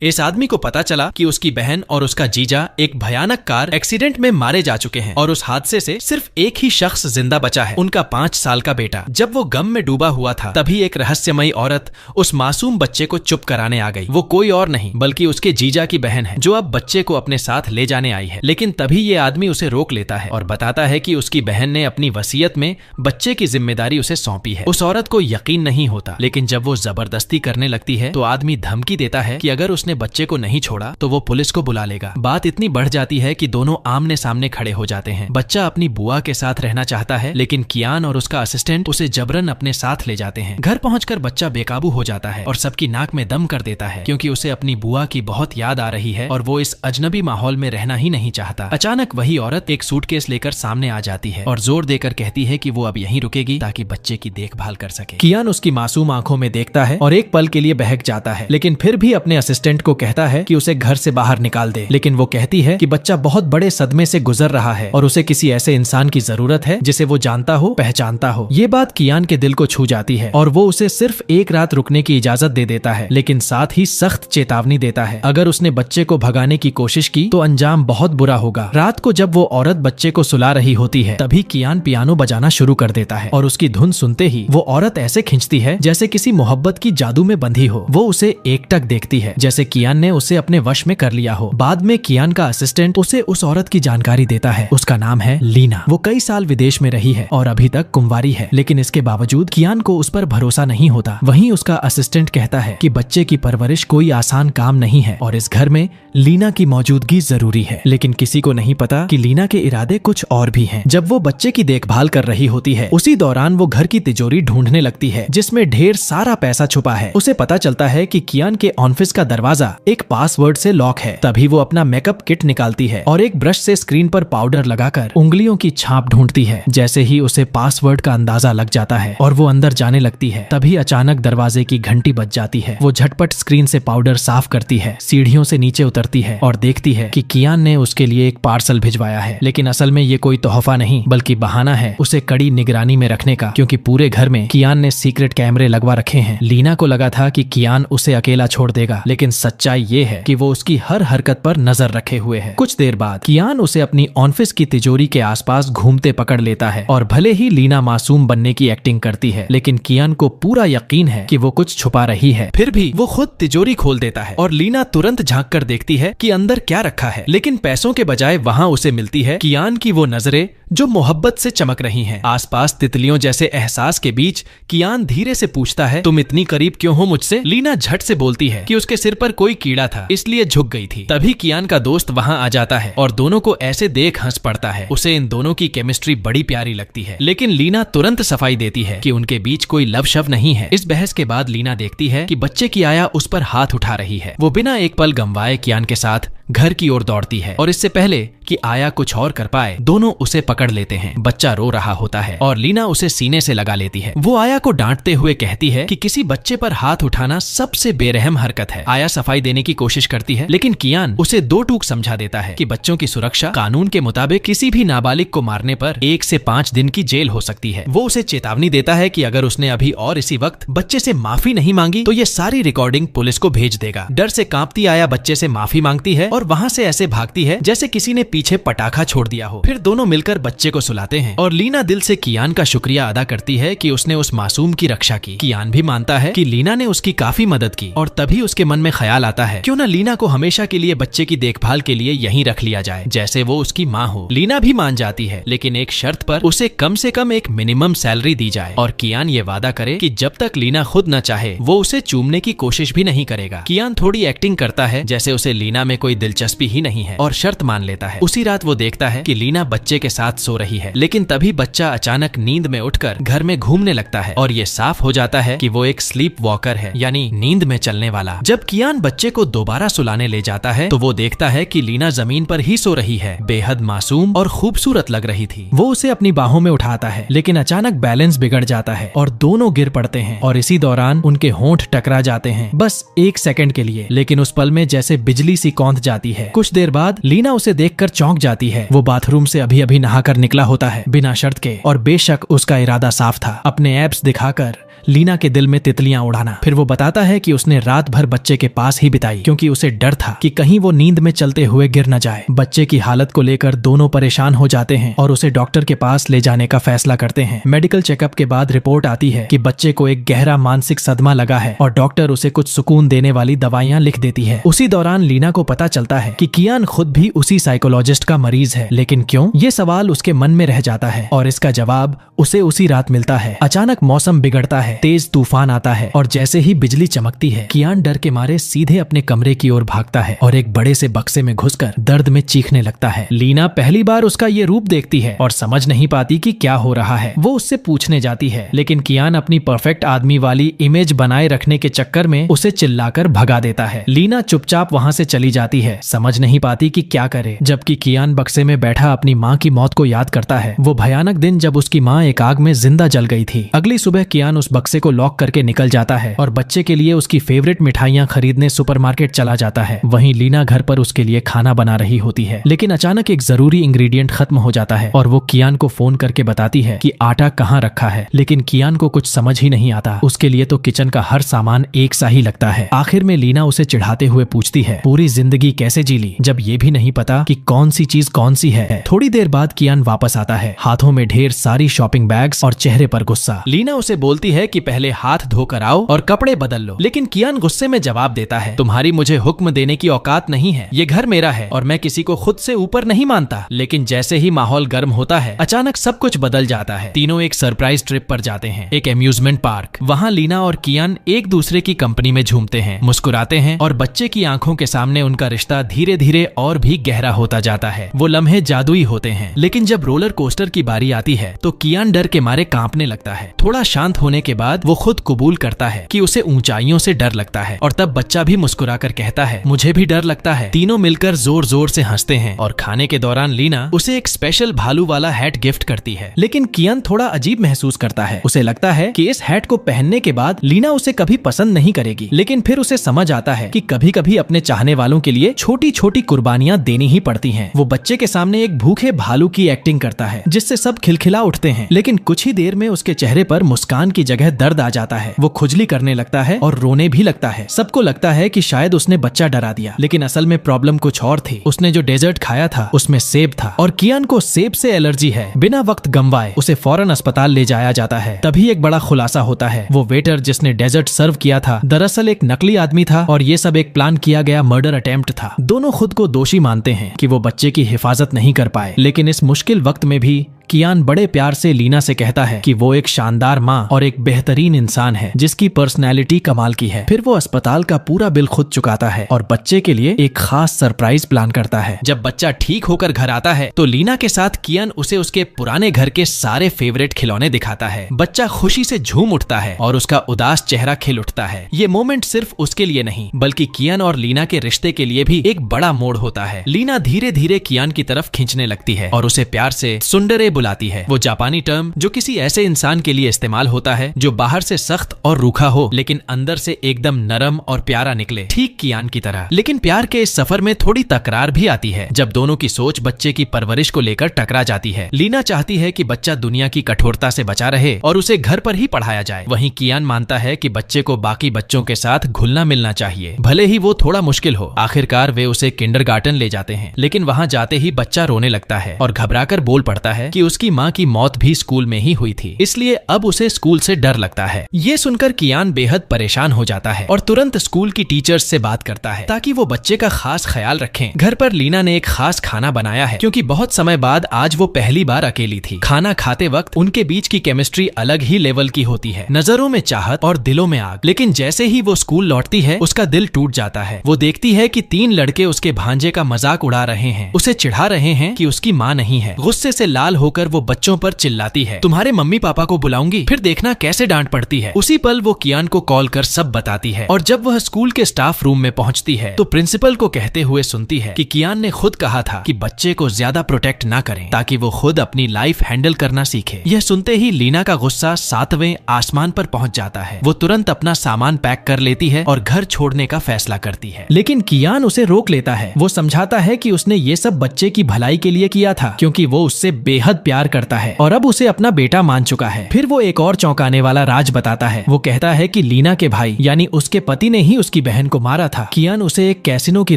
इस आदमी को पता चला कि उसकी बहन और उसका जीजा एक भयानक कार एक्सीडेंट में मारे जा चुके हैं और उस हादसे से सिर्फ एक ही शख्स जिंदा बचा है, उनका 5 साल का बेटा। जब वो गम में डूबा हुआ था तभी एक रहस्यमयी औरत उस मासूम बच्चे को चुप कराने आ गई। वो कोई और नहीं बल्कि उसके जीजा की बहन है जो अब बच्चे को अपने साथ ले जाने आई है। लेकिन तभी ये आदमी उसे रोक लेता है और बताता है कि उसकी बहन ने अपनी वसीयत में बच्चे की जिम्मेदारी उसे सौंपी है। उस औरत को यकीन नहीं होता, लेकिन जब वो जबरदस्ती करने लगती है तो आदमी धमकी देता है कि अगर उसने बच्चे को नहीं छोड़ा तो वो पुलिस को बुला लेगा। बात इतनी बढ़ जाती है कि दोनों आमने सामने खड़े हो जाते हैं। बच्चा अपनी बुआ के साथ रहना चाहता है, लेकिन कियान और उसका असिस्टेंट उसे जबरन अपने साथ ले जाते हैं। घर पहुंचकर बच्चा बेकाबू हो जाता है और सबकी नाक में दम कर देता है क्योंकि उसे अपनी बुआ की बहुत याद आ रही है और वो इस अजनबी माहौल में रहना ही नहीं चाहता। अचानक वही औरत एक सूटकेस लेकर सामने आ जाती है और जोर देकर कहती है कि वो अब यहीं रुकेगी ताकि बच्चे की देखभाल कर सके। कियान उसकी मासूम आंखों में देखता है और एक पल के लिए बहक जाता है, लेकिन फिर भी अपने असिस्टेंट को कहता है कि उसे घर से बाहर निकाल दे। लेकिन वो कहती है कि बच्चा बहुत बड़े सदमे से गुजर रहा है और उसे किसी ऐसे इंसान की जरूरत है जिसे वो जानता हो, पहचानता हो। ये बात कियान के दिल को छू जाती है और वो उसे सिर्फ एक रात रुकने की इजाजत दे देता है, लेकिन साथ ही सख्त चेतावनी देता है अगर उसने बच्चे को भगाने की कोशिश की तो अंजाम बहुत बुरा होगा। रात को जब वो औरत बच्चे को सुला रही होती है तभी कियान पियानो बजाना शुरू कर देता है और उसकी धुन सुनते ही वो औरत ऐसे खिंचती है जैसे किसी मोहब्बत की जादू में बंधी हो। वो उसे एकटक देखती है जैसे कियान ने उसे अपने वश में कर लिया हो। बाद में कियान का असिस्टेंट उसे उस औरत की जानकारी देता है। उसका नाम है लीना। वो कई साल विदेश में रही है और अभी तक कुंवारी है, लेकिन इसके बावजूद कियान को उस पर भरोसा नहीं होता। वहीं उसका असिस्टेंट कहता है कि बच्चे की परवरिश कोई आसान काम नहीं है और इस घर में लीना की मौजूदगी जरूरी है। लेकिन किसी को नहीं पता कि लीना के इरादे कुछ और भी हैं। जब वो बच्चे की देखभाल कर रही होती है उसी दौरान वो घर की तिजोरी ढूंढने लगती है जिसमें ढेर सारा पैसा छुपा है। उसे पता चलता है कि कियान के ऑफिस का दरवाजा एक पासवर्ड से लॉक है। तभी वो अपना मेकअप किट निकालती है और एक ब्रश से स्क्रीन पर पाउडर लगाकर उंगलियों की छाप ढूंढती है। जैसे ही उसे पासवर्ड का अंदाजा लग जाता है और वो अंदर जाने लगती है तभी अचानक दरवाजे की घंटी बज जाती है। वो झटपट स्क्रीन से पाउडर साफ करती है, सीढ़ियों से नीचे उतरती है और देखती है कि कियान ने उसके लिए एक पार्सल भिजवाया है। लेकिन असल में ये कोई तोहफा नहीं बल्कि बहाना है उसे कड़ी निगरानी में रखने का, क्योंकि पूरे घर में कियान ने सीक्रेट कैमरे लगवा रखे हैं। लीना को लगा था कि कियान उसे अकेला छोड़ देगा, लेकिन सच्चाई ये है कि वो उसकी हर हरकत पर नजर रखे हुए है। कुछ देर बाद कियान उसे अपनी ऑफिस की तिजोरी के आसपास घूमते पकड़ लेता है और भले ही लीना मासूम बनने की एक्टिंग करती है, लेकिन कियान को पूरा यकीन है कि वो कुछ छुपा रही है। फिर भी वो खुद तिजोरी खोल देता है और लीना तुरंत झांक कर देखती है कि अंदर क्या रखा है। लेकिन पैसों के बजाय वहाँ उसे मिलती है कियान की वो नजरें जो मोहब्बत से चमक रही हैं। आसपास तितलियों जैसे एहसास के बीच कियान धीरे से पूछता है, तुम इतनी करीब क्यों हो मुझसे? लीना झट से बोलती है कि उसके सिर पर कोई कीड़ा था इसलिए झुक गई थी। तभी कियान का दोस्त वहाँ आ जाता है और दोनों को ऐसे देख हंस पड़ता है। उसे इन दोनों की केमिस्ट्री बड़ी प्यारी लगती है, लेकिन लीना तुरंत सफाई देती है कि उनके बीच कोई लव शव नहीं है। इस बहस के बाद लीना देखती है कि बच्चे की आया उस पर हाथ उठा रही है। वो बिना एक पल गंवाए कियान के साथ घर की ओर दौड़ती है और इससे पहले कि आया कुछ और कर पाए दोनों उसे पकड़ लेते हैं। बच्चा रो रहा होता है और लीना उसे सीने से लगा लेती है। वो आया को डांटते हुए कहती है कि किसी बच्चे पर हाथ उठाना सबसे बेरहम हरकत है। आया सफाई देने की कोशिश करती है, लेकिन कियान उसे दो टूक समझा देता है कि बच्चों की सुरक्षा कानून के मुताबिक किसी भी नाबालिग को मारने पर 1 से 5 दिन की जेल हो सकती है। वो उसे चेतावनी देता है कि अगर उसने अभी और इसी वक्त बच्चे से माफी नहीं मांगी तो ये सारी रिकॉर्डिंग पुलिस को भेज देगा। डर से कांपती आया बच्चे से माफी मांगती है और वहाँ से ऐसे भागती है जैसे किसी ने पीछे पटाखा छोड़ दिया हो। फिर दोनों मिलकर बच्चे को सुलाते हैं और लीना दिल से कियान का शुक्रिया अदा करती है कि उसने उस मासूम की रक्षा की। कियान भी मानता है कि लीना ने उसकी काफी मदद की और तभी उसके मन में ख्याल आता है क्यों न लीना को हमेशा के लिए बच्चे की देखभाल के लिए यहीं रख लिया जाए जैसे वो उसकी माँ हो। लीना भी मान जाती है, लेकिन एक शर्त पर उसे कम से कम एक मिनिमम सैलरी दी जाए और कियान ये वादा करे कि जब तक लीना खुद न चाहे वो उसे चूमने की कोशिश भी नहीं करेगा। कियान थोड़ी एक्टिंग करता है जैसे उसे लीना में कोई दिलचस्पी ही नहीं है और शर्त मान लेता है। उसी रात वो देखता है कि लीना बच्चे के साथ सो रही है, लेकिन तभी बच्चा अचानक नींद में उठकर घर में घूमने लगता है और ये साफ हो जाता है कि वो एक स्लीप वॉकर है, यानी नींद में चलने वाला। जब कियान बच्चे को दोबारा सुलाने ले जाता है तो वो देखता है कि लीना जमीन पर ही सो रही है, बेहद मासूम और खूबसूरत लग रही थी। वो उसे अपनी बाहों में उठाता है, लेकिन अचानक बैलेंस बिगड़ जाता है और दोनों गिर पड़ते हैं और इसी दौरान उनके होंठ टकरा जाते हैं, बस 1 सेकंड के लिए। लेकिन उस पल में जैसे बिजली सी कौंध जाती है। कुछ देर बाद लीना उसे देखकर चौंक जाती है। वो बाथरूम से अभी नहाकर निकला होता है बिना शर्त के और बेशक उसका इरादा साफ था। अपने एब्स दिखाकर लीना के दिल में तितलियां उड़ाना। फिर वो बताता है कि उसने रात भर बच्चे के पास ही बिताई क्योंकि उसे डर था कि कहीं वो नींद में चलते हुए गिर न जाए। बच्चे की हालत को लेकर दोनों परेशान हो जाते हैं और उसे डॉक्टर के पास ले जाने का फैसला करते हैं। मेडिकल चेकअप के बाद रिपोर्ट आती है कि बच्चे को एक गहरा मानसिक सदमा लगा है और डॉक्टर उसे कुछ सुकून देने वाली दवाइयां लिख देती है। उसी दौरान लीना को पता चलता है कि कियान खुद भी उसी साइकोलॉजिस्ट का मरीज है, लेकिन क्यों? ये सवाल उसके मन में रह जाता है और इसका जवाब उसे उसी रात मिलता है। अचानक मौसम बिगड़ता है, तेज तूफान आता है और जैसे ही बिजली चमकती है, कियान डर के मारे सीधे अपने कमरे की ओर भागता है और एक बड़े से बक्से में घुसकर दर्द में चीखने लगता है। लीना पहली बार उसका ये रूप देखती है और समझ नहीं पाती कि क्या हो रहा है। वो उससे पूछने जाती है, लेकिन कियान अपनी परफेक्ट आदमी वाली इमेज बनाए रखने के चक्कर में उसे चिल्लाकर भगा देता है। लीना चुपचाप वहाँ से चली जाती है, समझ नहीं पाती कि क्या करे। जबकि कियान बक्से में बैठा अपनी माँ की मौत को याद करता है, वो भयानक दिन जब उसकी माँ एक आग में जिंदा जल गई थी। अगली सुबह कियान उस बक्से को लॉक करके निकल जाता है और बच्चे के लिए उसकी फेवरेट मिठाइयाँ खरीदने सुपरमार्केट चला जाता है। वहीं लीना घर पर उसके लिए खाना बना रही होती है, लेकिन अचानक एक जरूरी इंग्रेडिएंट खत्म हो जाता है और वो कियान को फोन करके बताती है कि आटा कहाँ रखा है। लेकिन कियान को कुछ समझ ही नहीं आता, उसके लिए तो किचन का हर सामान एक सा ही लगता है। आखिर में लीना उसे चिढ़ाते हुए पूछती है, पूरी जिंदगी कैसे जी ली जब ये भी नहीं पता कि कौन सी चीज कौन सी है। थोड़ी देर बाद कियान वापस आता है, हाथों में ढेर सारी शॉपिंग बैग्स और चेहरे पर गुस्सा। लीना उसे बोलती है कि पहले हाथ धोकर आओ और कपड़े बदल लो, लेकिन कियान गुस्से में जवाब देता है, तुम्हारी मुझे हुक्म देने की औकात नहीं है, ये घर मेरा है और मैं किसी को खुद से ऊपर नहीं मानता। लेकिन जैसे ही माहौल गर्म होता है, अचानक सब कुछ बदल जाता है। तीनों एक सरप्राइज ट्रिप पर जाते हैं, एक अम्यूजमेंट पार्क। वहाँ लीना और कियान एक दूसरे की कंपनी में झूमते हैं, मुस्कुराते हैं और बच्चे की आंखों के सामने उनका रिश्ता धीरे धीरे और भी गहरा होता जाता है। वो लम्हे जादुई होते हैं, लेकिन जब रोलर कोस्टर की बारी आती है तो कियान डर के मारे कांपने लगता है। थोड़ा शांत होने के बाद वो खुद कबूल करता है कि उसे ऊंचाइयों से डर लगता है और तब बच्चा भी मुस्कुराकर कहता है, मुझे भी डर लगता है। तीनों मिलकर जोर जोर से हंसते हैं और खाने के दौरान लीना उसे एक स्पेशल भालू वाला हैट गिफ्ट करती है। लेकिन कियान थोड़ा अजीब महसूस करता है, उसे लगता है कि इस हैट को पहनने के बाद लीना उसे कभी पसंद नहीं करेगी। लेकिन फिर उसे समझ आता है कि कभी कभी अपने चाहने वालों के लिए छोटी छोटी कुर्बानियां देनी ही पड़ती हैं। वो बच्चे के सामने एक भूखे भालू की एक्टिंग करता है जिससे सब खिलखिला उठते हैं, लेकिन कुछ ही देर में उसके चेहरे पर मुस्कान की जगह दर्द आ जाता है। वो खुजली करने लगता है और रोने भी लगता है। सबको लगता है कि शायद उसने बच्चा डरा दिया, लेकिन असल में प्रॉब्लम कुछ और थी। उसने जो डेजर्ट खाया था उसमें सेब था और कियान को सेब से एलर्जी है। बिना वक्त गंवाए उसे फौरन अस्पताल ले जाया जाता है। तभी एक बड़ा खुलासा होता है, वो वेटर जिसने डेजर्ट सर्व किया था दरअसल एक नकली आदमी था और ये सब एक प्लान किया गया मर्डर अटेम्प्ट था। दोनों खुद को दोषी मानते हैं कि वो बच्चे की हिफाजत नहीं कर पाए, लेकिन इस मुश्किल वक्त में भी कियान बड़े प्यार से लीना से कहता है कि वो एक शानदार माँ और एक बेहतरीन इंसान है जिसकी पर्सनैलिटी कमाल की है। फिर वो अस्पताल का पूरा बिल खुद चुकाता है और बच्चे के लिए एक खास सरप्राइज प्लान करता है। जब बच्चा ठीक होकर घर आता है तो लीना के साथ कियान उसे उसके पुराने घर के सारे फेवरेट खिलौने दिखाता है। बच्चा खुशी से झूम उठता है और उसका उदास चेहरा खिल उठता है। ये मोमेंट सिर्फ उसके लिए नहीं बल्कि कियान और लीना के रिश्ते के लिए भी एक बड़ा मोड़ होता है। लीना धीरे धीरे कियान की तरफ खींचने लगती है और उसे प्यार से सुंदरे बुलाती है। वो जापानी टर्म जो किसी ऐसे इंसान के लिए इस्तेमाल होता है जो बाहर से सख्त और रूखा हो लेकिन अंदर से एकदम नरम और प्यारा निकले, ठीक कियान की तरह। लेकिन प्यार के इस सफर में थोड़ी तकरार भी आती है जब दोनों की सोच बच्चे की परवरिश को लेकर टकरा जाती है। लीना चाहती है कि बच्चा दुनिया की कठोरता से बचा रहे और उसे घर पर ही पढ़ाया जाए। वहीं कियान मानता है कि बच्चे को बाकी बच्चों के साथ घुलना मिलना चाहिए, भले ही वो थोड़ा मुश्किल हो। आखिरकार वे उसे किंडरगार्टन ले जाते हैं, लेकिन वहाँ जाते ही बच्चा रोने लगता है और घबराकर बोल पड़ता है कि उसकी माँ की मौत भी स्कूल में ही हुई थी, इसलिए अब उसे स्कूल से डर लगता है। ये सुनकर कियान बेहद परेशान हो जाता है और तुरंत स्कूल की टीचर्स से बात करता है ताकि वो बच्चे का खास ख्याल रखें। घर पर लीना ने एक खास खाना बनाया है क्योंकि बहुत समय बाद आज वो पहली बार अकेली थी। खाना खाते वक्त उनके बीच की केमिस्ट्री अलग ही लेवल की होती है, नजरों में चाहत और दिलों में आग। लेकिन जैसे ही वो स्कूल लौटती है उसका दिल टूट जाता है। वो देखती है कि 3 लड़के उसके भांजे का मजाक उड़ा रहे हैं, उसे चिढ़ा रहे हैं कि उसकी माँ नहीं है। गुस्से से लाल होकर वो बच्चों पर चिल्लाती है, तुम्हारे मम्मी पापा को बुलाऊंगी, फिर देखना कैसे डांट पड़ती है। उसी पल वो कियान को कॉल कर सब बताती है और जब वह स्कूल के स्टाफ रूम में पहुंचती है तो प्रिंसिपल को कहते हुए सुनती है कि कियान ने खुद कहा था कि बच्चे को ज्यादा प्रोटेक्ट ना करें ताकि वो खुद अपनी लाइफ हैंडल करना सीखे। यह सुनते ही लीना का गुस्सा 7वें आसमान पर पहुंच जाता है। वो तुरंत अपना सामान पैक कर लेती है और घर छोड़ने का फैसला करती है, लेकिन कियान उसे रोक लेता है। वो समझाता है कि उसने ये सब बच्चे की भलाई के लिए किया था क्योंकि वो उससे बेहद प्यार करता है और अब उसे अपना बेटा मान चुका है। फिर वो एक और चौंकाने वाला राज बताता है। वो कहता है कि लीना के भाई यानी उसके पति ने ही उसकी बहन को मारा था। कियान उसे एक कैसीनो की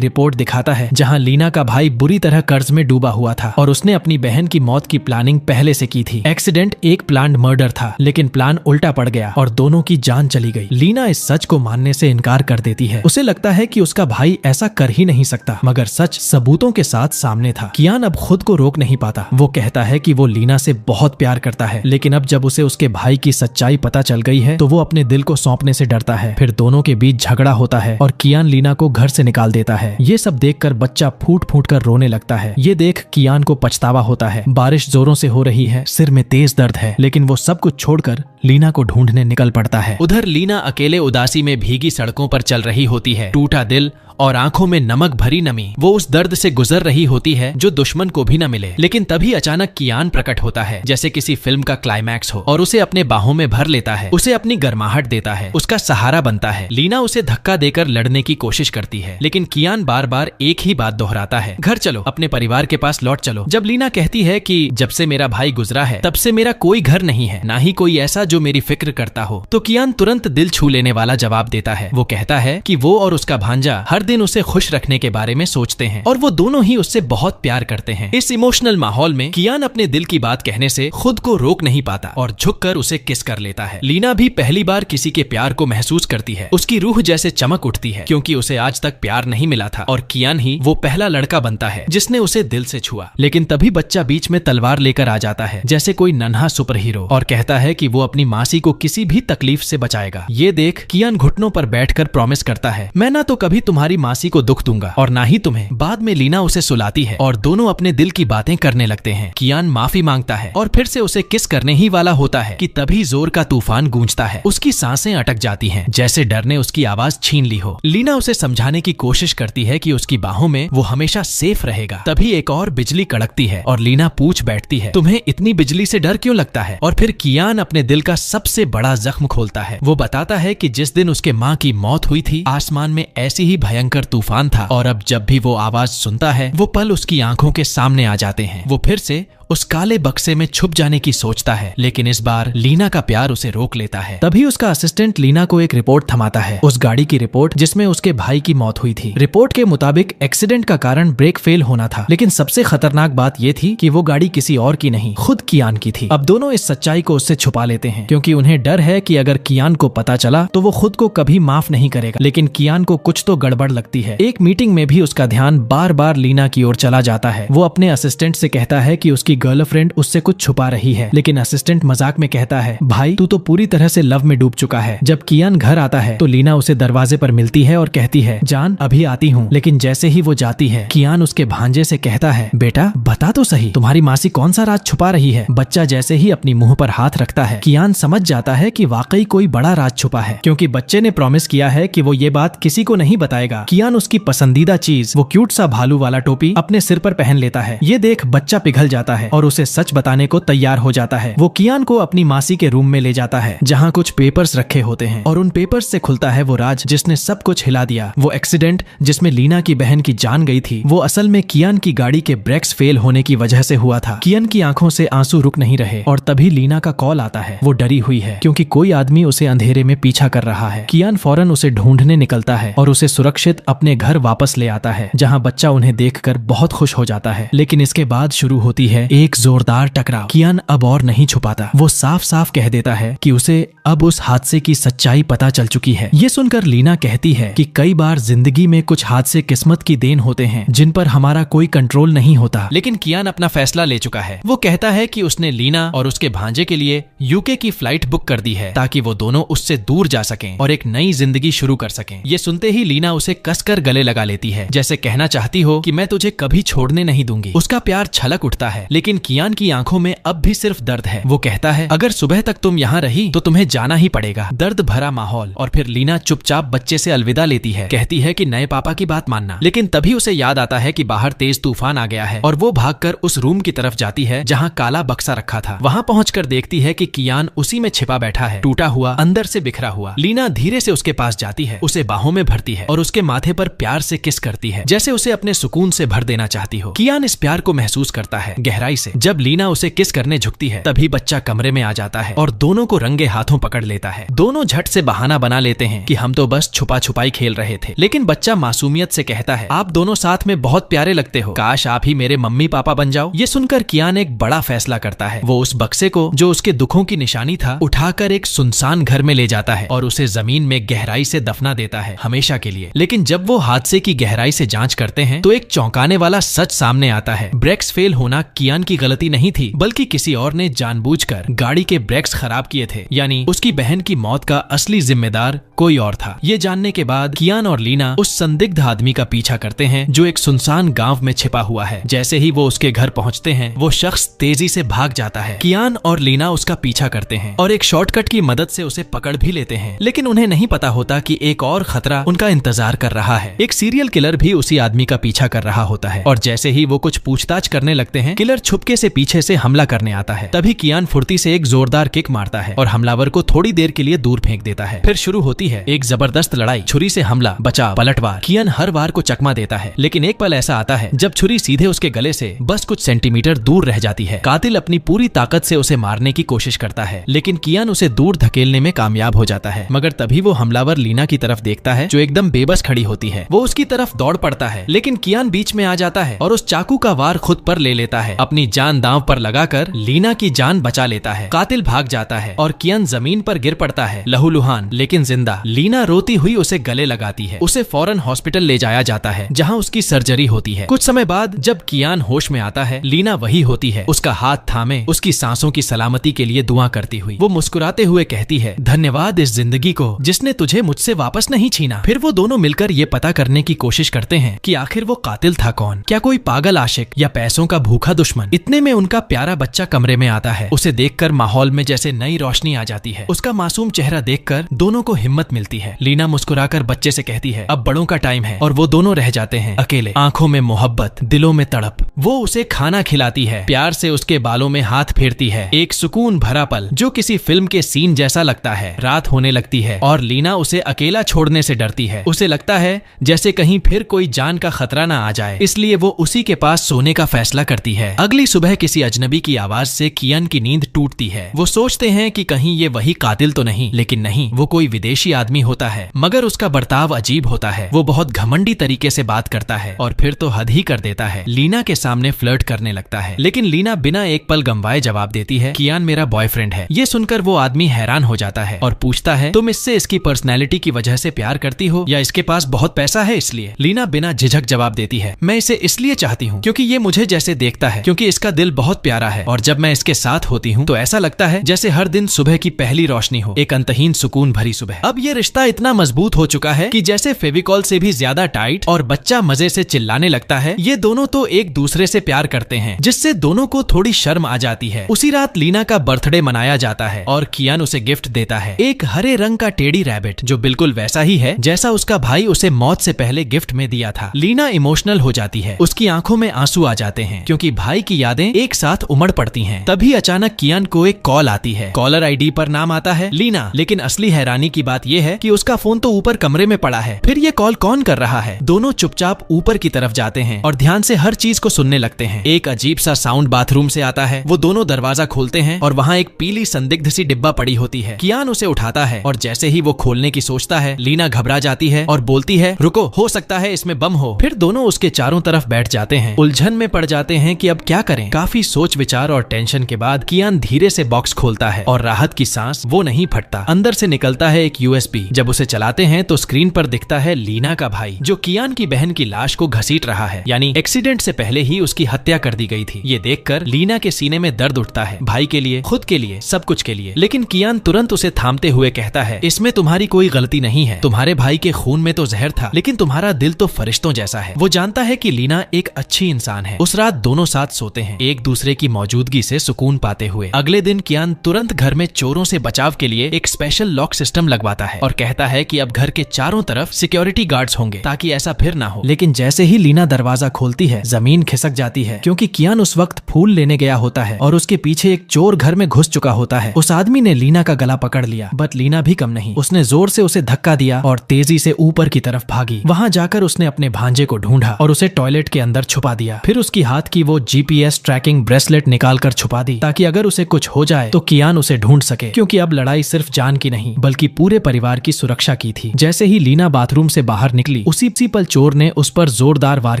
रिपोर्ट दिखाता है जहां लीना का भाई बुरी तरह कर्ज में डूबा हुआ था और उसने अपनी बहन की मौत की प्लानिंग पहले से की थी। एक्सीडेंट एक प्लान्ड मर्डर था, लेकिन प्लान उल्टा पड़ गया और दोनों की जान चली गई। लीना इस सच को मानने से इनकार कर देती है। उसे लगता है कि उसका भाई ऐसा कर ही नहीं सकता, मगर सच सबूतों के साथ सामने था। कियान अब खुद को रोक नहीं पाता। वो कहता है कि वो लीना से बहुत प्यार करता है, लेकिन अब जब उसे उसके भाई की सच्चाई पता चल गई है तो वो अपने दिल को सौंपने से डरता है। फिर दोनों के बीच झगड़ा होता है और कियान लीना को घर से निकाल देता है। ये सब देखकर बच्चा फूट फूट कर रोने लगता है। ये देख कियान को पछतावा होता है। बारिश जोरों से हो रही है, सिर में तेज दर्द है, लेकिन वो सब कुछ छोड़कर लीना को ढूंढने निकल पड़ता है। उधर लीना अकेले उदासी में भीगी सड़कों पर चल रही होती है। टूटा दिल और आंखों में नमक भरी नमी। वो उस दर्द से गुजर रही होती है जो दुश्मन को भी न मिले। लेकिन तभी अचानक कियान प्रकट होता है, जैसे किसी फिल्म का क्लाइमैक्स हो, और उसे अपने बाहों में भर लेता है। उसे अपनी गर्माहट देता है, उसका सहारा बनता है। लीना उसे धक्का देकर लड़ने की कोशिश करती है, लेकिन कियान बार बार एक ही बात दोहराता है, घर चलो, अपने परिवार के पास लौट चलो। जब लीना कहती है कि जब से मेरा भाई गुजरा है तब से मेरा कोई घर नहीं है, ना ही कोई ऐसा जो मेरी फिक्र करता हो, तो कियान तुरंत दिल छू लेने वाला जवाब देता है। वो कहता है कि वो और उसका भांजा हर दिन उसे खुश रखने के बारे में सोचते हैं और वो दोनों ही उससे बहुत प्यार करते हैं। इस इमोशनल माहौल में कियान अपने दिल की बात कहने से खुद को रोक नहीं पाता और झुककर उसे किस कर लेता है। लीना भी पहली बार किसी के प्यार को महसूस करती है। उसकी रूह जैसे चमक उठती है, क्योंकि उसे आज तक प्यार नहीं मिला था और कियान ही वो पहला लड़का बनता है जिसने उसे दिल से छुआ। लेकिन तभी बच्चा बीच में तलवार लेकर आ जाता है, जैसे कोई नन्हा सुपर हीरो, और कहता है कि वो अपनी मासी को किसी भी तकलीफ से बचाएगा। ये देख कियान घुटनों पर बैठकर प्रॉमिस करता है, मैं ना तो कभी तुम्हारी मासी को दुख दूंगा और ना ही तुम्हें। बाद में लीना उसे सुलाती है और दोनों अपने दिल की बातें करने लगते हैं। कियान माफी मांगता है और फिर से उसे किस करने ही वाला होता है कि तभी जोर का तूफान गूंजता है। उसकी सांसें अटक जाती हैं, जैसे डर ने उसकी आवाज छीन ली हो। लीना उसे समझाने की कोशिश करती है कि उसकी बाहों में वो हमेशा सेफ रहेगा। तभी एक और बिजली कड़कती है और लीना पूछ बैठती है, तुम्हें इतनी बिजली से डर क्यों लगता है? और फिर कियान अपने दिल का सबसे बड़ा जख्म खोलता है। वो बताता है कि जिस दिन उसके माँ की मौत हुई थी, आसमान में ऐसी ही भयंकर तूफान था और अब जब भी वो आवाज सुनता है वो पल उसकी आंखों के सामने आ जाते हैं। वो फिर से उस काले बक्से में छुप जाने की सोचता है, लेकिन इस बार लीना का प्यार उसे रोक लेता है। तभी उसका असिस्टेंट लीना को एक रिपोर्ट थमाता है, उस गाड़ी की रिपोर्ट जिसमें उसके भाई की मौत हुई थी। रिपोर्ट के मुताबिक एक्सीडेंट का कारण ब्रेक फेल होना था, लेकिन सबसे खतरनाक बात ये थी कि वो गाड़ी किसी और की नहीं, खुद कियान की थी। अब दोनों इस सच्चाई को उससे छुपा लेते हैं, क्योंकि उन्हें डर है कि अगर कियान को पता चला तो वो खुद को कभी माफ नहीं करेगा। लेकिन कियान को कुछ तो गड़बड़ लगती है। एक मीटिंग में भी उसका ध्यान बार बार लीना की ओर चला जाता है। वो अपने असिस्टेंट से कहता है कि उसकी गर्लफ्रेंड उससे कुछ छुपा रही है, लेकिन असिस्टेंट मजाक में कहता है, भाई तू तो पूरी तरह से लव में डूब चुका है। जब कियान घर आता है तो लीना उसे दरवाजे पर मिलती है और कहती है, जान अभी आती हूँ। लेकिन जैसे ही वो जाती है, कियान उसके भांजे से कहता है, बेटा बता तो सही, तुम्हारी मासी कौन सा राज छुपा रही है? बच्चा जैसे ही अपनी मुंह पर हाथ रखता है, कियान समझ जाता है कि वाकई कोई बड़ा राज छुपा है, क्योंकि बच्चे ने प्रॉमिस किया है कि वो ये बात किसी को नहीं बताएगा। कियान उसकी पसंदीदा चीज, वो क्यूट सा भालू वाला टोपी अपने सिर पर पहन लेता है। ये देख बच्चा पिघल जाता है और उसे सच बताने को तैयार हो जाता है। वो कियान को अपनी मासी के रूम में ले जाता है, जहाँ कुछ पेपर्स रखे होते हैं, और उन पेपर्स से खुलता है वो राज जिसने सब कुछ हिला दिया। वो एक्सीडेंट जिसमें लीना की बहन की जान गई थी, वो असल में कियान की गाड़ी के ब्रेक्स फेल होने की वजह से हुआ था। कियान की आंखों से आंसू रुक नहीं रहे और तभी लीना का कॉल आता है। वो डरी हुई है क्योंकि कोई आदमी उसे अंधेरे में पीछा कर रहा है। कियान फौरन उसे ढूंढने निकलता है और उसे सुरक्षित अपने घर वापस ले आता है, जहाँ बच्चा उन्हें देखकर बहुत खुश हो जाता है। लेकिन इसके बाद शुरू होती है एक जोरदार टकराव। कियान अब और नहीं छुपाता, वो साफ साफ कह देता है कि उसे अब उस हादसे की सच्चाई पता चल चुकी है। ये सुनकर लीना कहती है कि कई बार जिंदगी में कुछ हादसे किस्मत की देन होते हैं जिन पर हमारा कोई कंट्रोल नहीं होता। लेकिन कियान अपना फैसला ले चुका है। वो कहता है कि उसने लीना और उसके भांजे के लिए यूके की फ्लाइट बुक कर दी है, ताकि वो दोनों उससे दूर जा सकें और एक नई जिंदगी शुरू कर सकें। ये सुनते ही लीना उसे कसकर गले लगा लेती है, जैसे कहना चाहती हो कि मैं तुझे कभी छोड़ने नहीं दूंगी। उसका प्यार छलक उठता है, लेकिन कियान की आंखों में अब भी सिर्फ दर्द है। वो कहता है, अगर सुबह तक तुम यहाँ रही तो तुम्हें जाना ही पड़ेगा। दर्द भरा माहौल, और फिर लीना चुपचाप बच्चे से अलविदा लेती है, कहती है कि नए पापा की बात मानना। लेकिन तभी उसे याद आता है कि बाहर तेज तूफान आ गया है और वो भागकर उस रूम की तरफ जाती है जहाँ काला बक्सा रखा था। वहाँ पहुंचकर देखती है कि कियान उसी में छिपा बैठा है, टूटा हुआ, अंदर से बिखरा हुआ। लीना धीरे से उसके पास जाती है, उसे बाहों में भरती है और उसके माथे पर प्यार से किस करती है, जैसे उसे अपने सुकून से भर देना चाहती हो। कियान इस प्यार को महसूस करता है, गहराई गहराई से। जब लीना उसे किस करने झुकती है तभी बच्चा कमरे में आ जाता है और दोनों को रंगे हाथों पकड़ लेता है। दोनों झट से बहाना बना लेते हैं कि हम तो बस छुपा छुपाई खेल रहे थे, लेकिन बच्चा मासूमियत से कहता है आप दोनों साथ में बहुत प्यारे लगते हो, काश आप ही मेरे मम्मी पापा बन जाओ। ये सुनकर कियान एक बड़ा फैसला करता है। वो उस बक्से को जो उसके दुखों की निशानी था उठाकर एक सुनसान घर में ले जाता है और उसे जमीन में गहराई से दफना देता है हमेशा के लिए। लेकिन जब वो हादसे की गहराई से जांच करते हैं तो एक चौंकाने वाला सच सामने आता है। ब्रेक्स फेल होना कियान की गलती नहीं थी, बल्कि किसी और ने जानबूझकर गाड़ी के ब्रेक्स खराब किए थे। यानी उसकी बहन की मौत का असली जिम्मेदार कोई और था। ये जानने के बाद कियान और लीना उस संदिग्ध आदमी का पीछा करते हैं जो एक सुनसान गांव में छिपा हुआ है। जैसे ही वो उसके घर पहुंचते हैं वो शख्स तेजी से भाग जाता है। कियान और लीना उसका पीछा करते हैं और एक शॉर्टकट की मदद से उसे पकड़ भी लेते हैं, लेकिन उन्हें नहीं पता होता कि एक और खतरा उनका इंतजार कर रहा है। एक सीरियल किलर भी उसी आदमी का पीछा कर रहा होता है और जैसे ही वो कुछ पूछताछ करने लगते हैं किलर छुपके से पीछे से हमला करने आता है। तभी कियान फुर्ती से एक जोरदार किक मारता है और हमलावर को थोड़ी देर के लिए दूर फेंक देता है। फिर शुरू होती है एक जबरदस्त लड़ाई। छुरी से हमला, बचाव, पलटवार। कियान हर वार को चकमा देता है, लेकिन एक पल ऐसा आता है जब छुरी सीधे उसके गले से बस कुछ सेंटीमीटर दूर रह जाती है। कातिल अपनी पूरी ताकत से उसे मारने की कोशिश करता है, लेकिन कियान उसे दूर धकेलने में कामयाब हो जाता है। मगर तभी वो हमलावर लीना की तरफ देखता है जो एकदम बेबस खड़ी होती है। वो उसकी तरफ दौड़ पड़ता है, लेकिन कियान बीच में आ जाता है और उस चाकू का वार खुद पर ले लेता है। अपनी जान दांव पर लगाकर लीना की जान बचा लेता है। कातिल भाग जाता है और कियान जमीन पर गिर पड़ता है, लहूलुहान लेकिन जिंदा। लीना रोती हुई उसे गले लगाती है। उसे फौरन हॉस्पिटल ले जाया जाता है जहां उसकी सर्जरी होती है। कुछ समय बाद जब कियान होश में आता है लीना वही होती है, उसका हाथ थामे उसकी सांसों की सलामती के लिए दुआ करती हुई। वो मुस्कुराते हुए कहती है, धन्यवाद इस जिंदगी को जिसने तुझे मुझसे वापस नहीं छीना। फिर वो दोनों मिलकर ये पता करने की कोशिश करते हैं कि आखिर वो कातिल था कौन, क्या कोई पागल आशिक या पैसों का भूखा दुश्मन। इतने में उनका प्यारा बच्चा कमरे में आता है। उसे देखकर माहौल में जैसे नई रोशनी आ जाती है। उसका मासूम चेहरा देखकर दोनों को हिम्मत मिलती है। लीना मुस्कुराकर बच्चे से कहती है, अब बड़ों का टाइम है, और वो दोनों रह जाते हैं अकेले। आंखों में मोहब्बत, दिलों में तड़प। वो उसे खाना खिलाती है, प्यार से उसके बालों में हाथ फेरती है। एक सुकून भरा पल जो किसी फिल्म के सीन जैसा लगता है। रात होने लगती है और लीना उसे अकेला छोड़ने से डरती है। उसे लगता है जैसे कहीं फिर कोई जान का खतरा ना आ जाए, इसलिए वो उसी के पास सोने का फैसला करती है। अगली सुबह किसी अजनबी की आवाज से कियान की नींद टूटती है। वो सोचते हैं कि कहीं ये वही कातिल तो नहीं, लेकिन नहीं, वो कोई विदेशी आदमी होता है। मगर उसका बर्ताव अजीब होता है। वो बहुत घमंडी तरीके से बात करता है और फिर तो हद ही कर देता है। लीना के सामने फ्लर्ट करने लगता है, लेकिन लीना बिना एक पल गंवाए जवाब देती है, कियान मेरा बॉयफ्रेंड है। ये सुनकर वो आदमी हैरान हो जाता है और पूछता है, तुम इससे इसकी पर्सनैलिटी की वजह से प्यार करती हो या इसके पास बहुत पैसा है इसलिए? लीना बिना झिझक जवाब देती है, मैं इसे इसलिए चाहती हूँ क्योंकि ये मुझे जैसे देखता है, क्योंकि इसका दिल बहुत प्यारा है और जब मैं इसके साथ होती हूँ तो ऐसा लगता है जैसे हर दिन सुबह की पहली रोशनी हो, एक अंतहीन सुकून भरी सुबह। अब ये रिश्ता इतना मजबूत हो चुका है कि जैसे फेविकॉल से भी ज्यादा टाइट, और बच्चा मजे से चिल्लाने लगता है। ये दोनों तो एक दूसरे से प्यार करते हैं, जिससे दोनों को थोड़ी शर्म आ जाती है। उसी रात लीना का बर्थडे मनाया जाता है और कियान उसे गिफ्ट देता है, एक हरे रंग का टेडी रैबिट जो बिल्कुल वैसा ही है जैसा उसका भाई उसे मौत से पहले गिफ्ट में दिया था। लीना इमोशनल हो जाती है, उसकी आंखों में आंसू आ जाते हैं क्योंकि भाई की यादें एक साथ उमड़ पड़ती हैं। तभी अचानक कियान को एक कॉल आती है। कॉलर आईडी पर नाम आता है लीना, लेकिन असली हैरानी की बात यह है कि उसका फोन तो ऊपर कमरे में पड़ा है। फिर ये कॉल कौन कर रहा है? दोनों चुपचाप ऊपर की तरफ जाते हैं और ध्यान से हर चीज को सुनने लगते हैं। एक अजीब सा साउंड बाथरूम से आता है। वो दोनों दरवाजा खोलते हैं और वहाँ एक पीली संदिग्ध सी डिब्बा पड़ी होती है। कियान उसे उठाता है और जैसे ही वो खोलने की सोचता है लीना घबरा जाती है और बोलती है, रुको, हो सकता है इसमें बम हो। फिर दोनों उसके चारों तरफ बैठ जाते हैं, उलझन में पड़ जाते हैं कि अब क्या करें। काफी सोच विचार और टेंशन के बाद कियान धीरे से बॉक्स खोलता है और राहत की सांस वो नहीं फटता। अंदर से निकलता है एक यूएसबी। जब उसे चलाते हैं तो स्क्रीन पर दिखता है लीना का भाई जो कियान की बहन की लाश को घसीट रहा है, यानी एक्सीडेंट से पहले ही उसकी हत्या कर दी गई थी। ये देखकर लीना के सीने में दर्द उठता है, भाई के लिए, खुद के लिए, सब कुछ के लिए। लेकिन कियान तुरंत उसे थामते हुए कहता है, इसमें तुम्हारी कोई गलती नहीं है। तुम्हारे भाई के खून में तो जहर था, लेकिन तुम्हारा दिल तो फरिश्तों जैसा है। वो जानता है कि लीना एक अच्छी इंसान है। उस रात दोनों साथ सोते हैं, एक दूसरे की मौजूदगी से सुकून पाते हुए। अगले दिन कियान तुरंत घर में चोरों से बचाव के लिए एक स्पेशल लॉक सिस्टम लगवाता है और कहता है कि अब घर के चारों तरफ सिक्योरिटी गार्ड्स होंगे ताकि ऐसा फिर ना हो। लेकिन जैसे ही लीना दरवाजा खोलती है जमीन खिसक जाती है क्योंकि कियान उस वक्त फूल लेने गया होता है और उसके पीछे एक चोर घर में घुस चुका होता है। उस आदमी ने लीना का गला पकड़ लिया, बट लीना भी कम नहीं। उसने जोर से उसे धक्का दिया और तेजी से ऊपर की तरफ भागी। वहां जाकर उसने अपने भांजे को ढूंढा और उसे टॉयलेट के अंदर छुपा दिया। फिर उसकी हाथ की वो जीपीएस GPS ट्रैकिंग ब्रेसलेट निकाल कर छुपा दी ताकि अगर उसे कुछ हो जाए तो कियान उसे ढूंढ सके, क्योंकि अब लड़ाई सिर्फ जान की नहीं बल्कि पूरे परिवार की सुरक्षा की थी। जैसे ही लीना बाथरूम से बाहर निकली उसी पल चोर ने उस पर जोरदार वार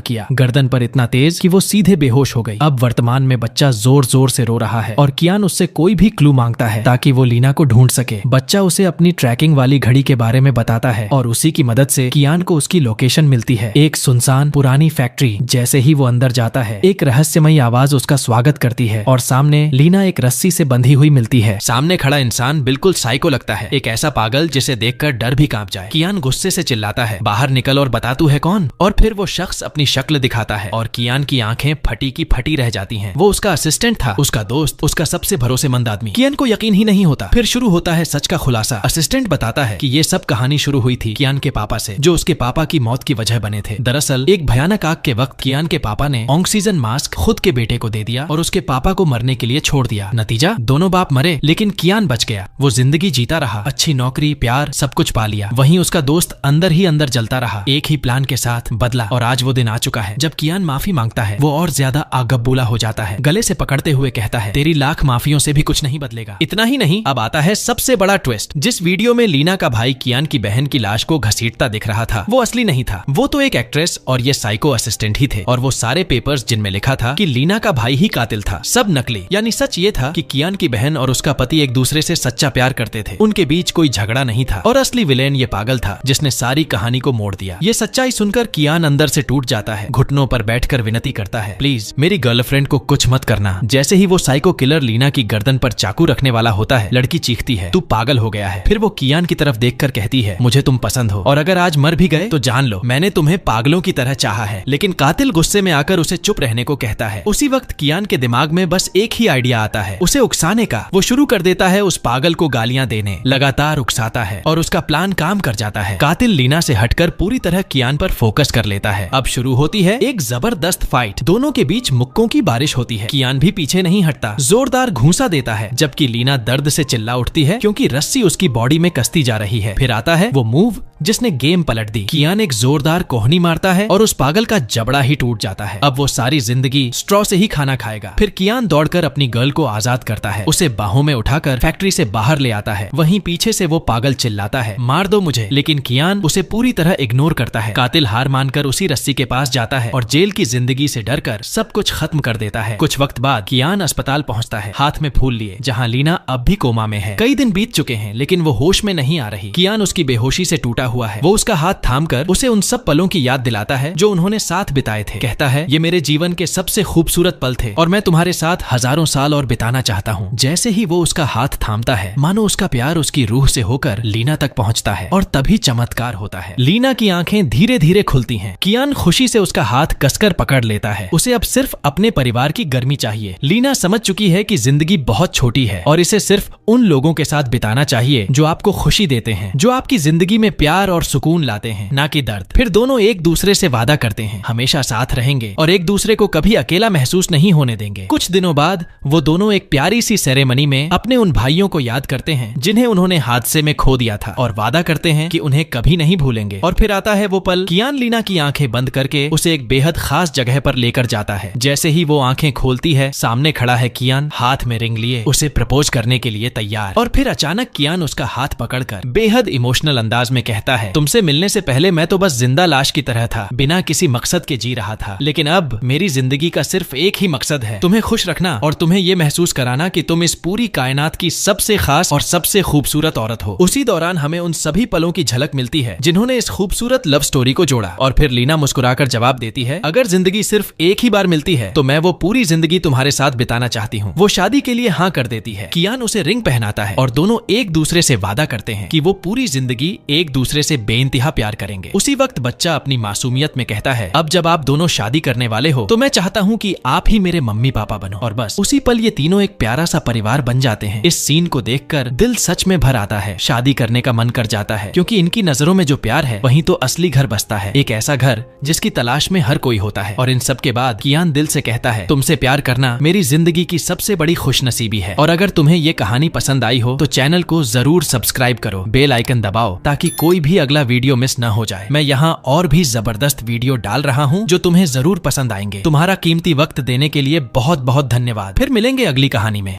किया, गर्दन पर इतना तेज कि वो सीधे बेहोश हो गई। अब वर्तमान में बच्चा जोर जोर से रो रहा है और कियान उससे कोई भी क्लू मांगता है ताकि वो लीना को ढूंढ सके। बच्चा उसे अपनी ट्रैकिंग वाली घड़ी के बारे में बताता है और उसी की मदद से कियान को उसकी लोकेशन मिलती है, एक सुनसान पुरानी फैक्ट्री। जैसे ही वो अंदर जाता है एक रहस्यमयी आवाज उसका स्वागत करती है और सामने लीना एक रस्सी से बंधी हुई मिलती है। सामने खड़ा इंसान बिल्कुल साइको लगता है, एक ऐसा पागल जिसे देखकर डर भी कांप जाए। कियान गुस्से से चिल्लाता है, बाहर निकल और बता तू है कौन। और फिर वो शख्स अपनी शक्ल दिखाता है और कियान की आंखें फटी की फटी रह जाती हैं। वो उसका असिस्टेंट था, उसका दोस्त, उसका सबसे भरोसेमंद आदमी। कियान को यकीन ही नहीं होता। फिर शुरू होता है सच का खुलासा। असिस्टेंट बताता है कि ये सब कहानी शुरू हुई थी कियान के पापा से, जो उसके पापा की मौत की वजह बने थे। दरअसल एक भयानक आग के वक्त कियान के पापा ने ऑक्सीजन मास्क खुद के बेटे को दे दिया और उसके पापा को मरने के लिए छोड़ दिया। नतीजा, दोनों बाप मरे लेकिन कियान बच गया। वो जिंदगी जीता रहा, अच्छी नौकरी, प्यार, सब कुछ पा लिया। वहीं उसका दोस्त अंदर ही अंदर जलता रहा, एक ही प्लान के साथ बदला। और आज वो दिन आ चुका है जब कियान माफी मांगता है। वो और ज्यादा आगबूला हो जाता है, गले से पकड़ते हुए कहता है, तेरी लाख माफियों से भी कुछ नहीं बदलेगा। इतना ही नहीं, अब आता है सबसे बड़ा ट्विस्ट। जिस वीडियो में लीना का भाई कियान की बहन की लाश को घसीटता दिख रहा था वो असली नहीं था, वो तो एक एक्ट्रेस और ये साइको असिस्टेंट ही थे। और वो सारे पेपर्स जिनमें लिखा था कि लीना का भाई ही कातिल था, सब नकली। यानी सच ये था कि कियान की बहन और उसका पति एक दूसरे से सच्चा प्यार करते थे, उनके बीच कोई झगड़ा नहीं था और असली विलेन ये पागल था जिसने सारी कहानी को मोड़ दिया। ये सच्चाई सुनकर कियान अंदर से टूट जाता है, घुटनों पर बैठकर विनती करता है, प्लीज मेरी गर्लफ्रेंड को कुछ मत करना। जैसे ही वो साइको किलर लीना की गर्दन पर चाकू रखने वाला होता है लड़की चीखती है, तू पागल हो गया है। फिर वो कियान की तरफ देखकर कहती है, मुझे तुम पसंद हो और अगर आज मर भी गए तो जान लो मैंने तुम्हें पागलों की तरह चाहा है। लेकिन कातिल गुस्से में आकर उसे चुप रहने को कहता है। उसी वक्त कियान के दिमाग में बस एक ही आइडिया आता है, उसे उकसाने का। वो शुरू कर देता है उस पागल को गालियां देने, लगातार उकसाता है और उसका प्लान काम कर जाता है। कातिल लीना से हटकर पूरी तरह कियान पर फोकस कर लेता है। अब शुरू होती है एक जबरदस्त फाइट, दोनों के बीच मुक्कों की बारिश होती है। कियान भी पीछे नहीं हटता, जोरदार घूंसा देता है जबकि लीना दर्द से चिल्ला उठती है क्योंकि रस्सी उसकी बॉडी में कसती जा रही है। फिर आता है वो मूव जिसने गेम पलट दी। कियान एक जोरदार कोहनी मारता है और उस पागल का जबड़ा ही टूट जाता है। अब वो सारी जिंदगी स्ट्रॉ से ही खाना खाएगा। फिर कियान दौड़कर अपनी गर्ल को आजाद करता है, उसे बाहों में उठाकर फैक्ट्री से बाहर ले आता है। वहीं पीछे से वो पागल चिल्लाता है, मार दो मुझे, लेकिन कियान उसे पूरी तरह इग्नोर करता है। कातिल हार मानकर उसी रस्सी के पास जाता है और जेल की जिंदगी से डरकर सब कुछ खत्म कर देता है। कुछ वक्त बाद कियान अस्पताल पहुंचता है, हाथ में फूल लिए, जहां लीना अब भी कोमा में है। कई दिन बीत चुके हैं लेकिन वो होश में नहीं आ रही। कियान उसकी बेहोशी से टूटा हुआ है। वो उसका हाथ थामकर उसे उन सब पलों की याद दिलाता है जो उन्होंने साथ बिताए थे। कहता है, ये मेरे जीवन के सबसे खूबसूरत पल थे और मैं तुम्हारे साथ हजारों साल और बिताना चाहता हूँ। जैसे ही वो उसका हाथ थामता है मानो उसका प्यार उसकी रूह से होकर लीना तक पहुँचता है और तभी चमत्कार होता है। लीना की आंखें धीरे धीरे खुलती हैं। कियान खुशी से उसका हाथ कसकर पकड़ लेता है। उसे अब सिर्फ अपने परिवार की गर्मी चाहिए। लीना समझ चुकी है कि जिंदगी बहुत छोटी है और इसे सिर्फ उन लोगों के साथ बिताना चाहिए जो आपको खुशी देते हैं, जो आपकी जिंदगी में प्यार और सुकून लाते हैं, ना कि दर्द। फिर दोनों एक दूसरे से वादा करते हैं हमेशा साथ रहेंगे और एक दूसरे को कभी अकेला महसूस नहीं होने देंगे। कुछ दिनों बाद वो दोनों एक प्यारी सी सेरेमनी में अपने उन भाइयों को याद करते हैं जिन्हें उन्होंने हादसे में खो दिया था और वादा करते हैं कि उन्हें कभी नहीं भूलेंगे। और फिर आता है वो पल, कियान लीना की आंखें बंद करके उसे एक बेहद खास जगह पर लेकर जाता है। जैसे ही वो आंखें खोलती है सामने खड़ा है कियान, हाथ में रिंग लिए, उसे प्रपोज करने के लिए तैयार। और फिर अचानक कियान उसका हाथ पकड़कर बेहद इमोशनल अंदाज में कहता है, तुमसे मिलने से पहले मैं तो बस जिंदा लाश की तरह था, बिना किसी मकसद के जी रहा था, लेकिन अब मेरी जिंदगी का सिर्फ एक ही मकसद है, तुम्हें खुश रखना और तुम्हें ये महसूस कराना कि तुम इस पूरी कायनात की सबसे खास और सबसे खूबसूरत औरत हो। उसी दौरान हमें उन सभी पलों की झलक मिलती है जिन्होंने इस खूबसूरत लव स्टोरी को जोड़ा। और फिर लीना मुस्कुराकर जवाब देती है, अगर जिंदगी सिर्फ एक ही बार मिलती है तो मैं वो पूरी जिंदगी तुम्हारे साथ बिताना चाहती हूँ। वो शादी के लिए हाँ कर देती है। कियान उसे रिंग पहनाता है और दोनों एक दूसरे से वादा करते हैं कि वो पूरी जिंदगी एक दूसरे से बेइंतहा प्यार करेंगे। उसी वक्त बच्चा अपनी मासूमियत में कहता है, अब जब आप दोनों शादी करने वाले हो तो मैं चाहता हूँ कि आप ही मेरे मम्मी पापा बनो। और बस उसी पल ये तीनों एक प्यारा सा परिवार बन जाते हैं। इस सीन को देखकर दिल सच में भर आता है, शादी करने का मन कर जाता है, क्योंकि इनकी नजरों में जो प्यार है वहीं तो असली घर बसता है, एक ऐसा घर जिसकी तलाश में हर कोई होता है। और इन सब के बाद कियान दिल से कहता है, तुमसे प्यार करना मेरी जिंदगी की सबसे बड़ी खुशनसीबी है। और अगर तुम्हें ये कहानी पसंद आई हो तो चैनल को जरूर सब्सक्राइब करो, बेल आइकन दबाओ ताकि कोई भी अगला वीडियो मिस न हो जाए। मैं यहाँ और भी जबरदस्त वीडियो डाल रहा हूँ जो तुम्हें जरूर पसंद आएंगे। तुम्हारा कीमती वक्त वक्त देने के लिए बहुत बहुत धन्यवाद। फिर मिलेंगे अगली कहानी में।